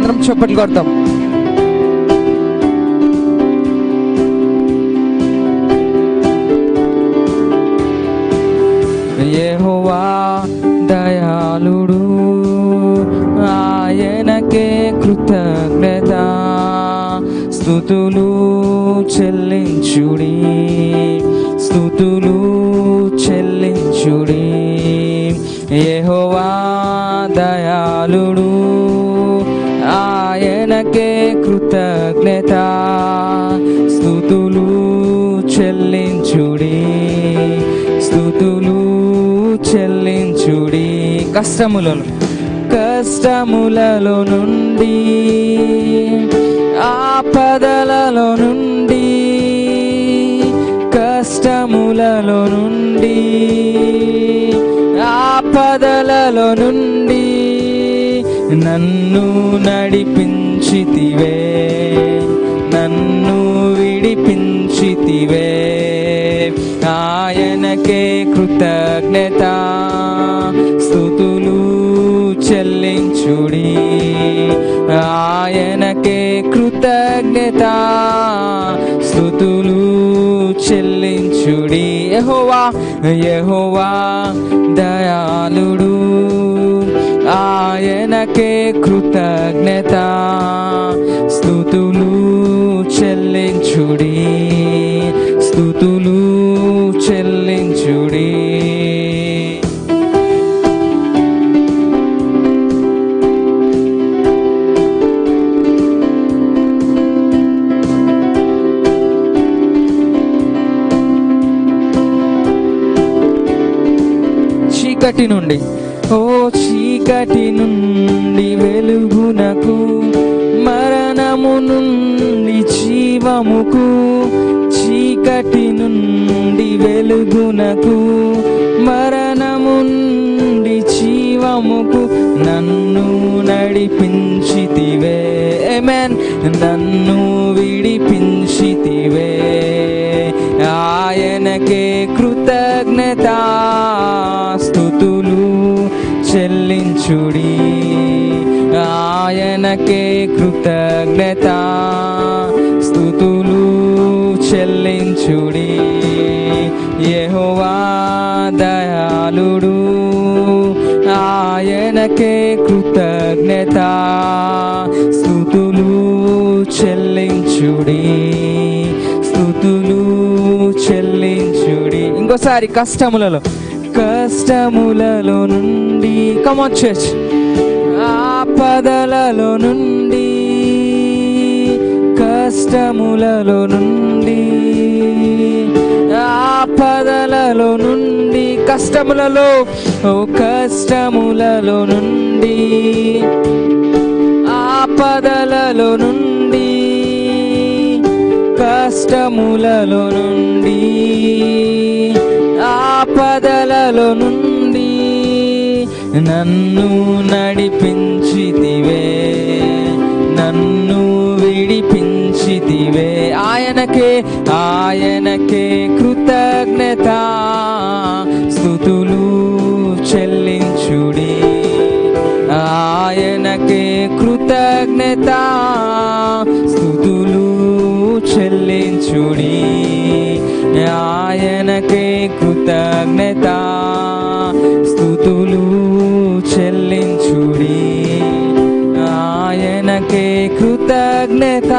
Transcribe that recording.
అందరం చప్పట్లు కొడతాం. యెహోవా దయాళుడు, ఆయనకే కృతజ్ఞత, స్తుతులు చెల్లించుడి, స్తుతులు చెల్లించుడి. యెహోవా దయాళుడు, ఆయనకే కృతజ్ఞత, స్తుతులు చెల్లించుడి, స్తుతులు చెల్లించుడి. కష్టములలో నుండి, ఆపదలలో నుండి, కష్టములలో నుండి, ఆపదలలో నుండి నన్ను నడిపించితివే, నన్ను విడిపించితివే. ఆయనకే కృతజ్ఞత, స్తుతులు చెల్లించుడి, ఆయనకే కృతజ్ఞత, స్తుతులు చెల్లించుడి. యెహోవా దయాళుడు, ఆయనకే కృతజ్ఞత, స్తుతులు చెల్లించుడి, స్తుతులు చెల్లించుడి. చీకటి నుండి, ఓ చీకటి నుండి వెలుగునకు, మరణము నుండి జీవముకు, చీకటి నుండి వెలుగునకు, మరణము నుండి జీవముకు నన్ను నడిపించితివే. ఆమేన్. నన్ను విడిపించితివే. ఆయనకే కృతజ్ఞత, స్తుతులు చెల్లించుడి, ఆయనకే కృతజ్ఞత, స్తుతులు చెల్లించుడి. యెహోవా దయాళుడు, ఆయనకే కృతజ్ఞత, స్తుతులు చెల్లించుడి, స్తుతులు చెల్లించుడి. ఇంకోసారి కష్టములలో నుండి, కమ్ ఆన్ చర్చ్, ఆపదలలో నుండి, కష్టములలో నుండి, ఆపదలలో నుండి, కష్టములలో, ఓ కష్టములలో నుండి, ఆపదలలో నుండి, కష్టములలో నుండి, ఆపదలలో నుండి నన్ను నడిపించితివే, నన్ను విడిపించితివే. ఆయనకే కృతజ్ఞత, స్తుతులు చెల్లించుడి, ఆయనకే కృతజ్ఞత, స్తుతులు చెల్లించుడి, ఆయనకే కృతజ్ఞత, స్తుతులు చెల్లించుడి, ఆయనకే కృతజ్ఞత,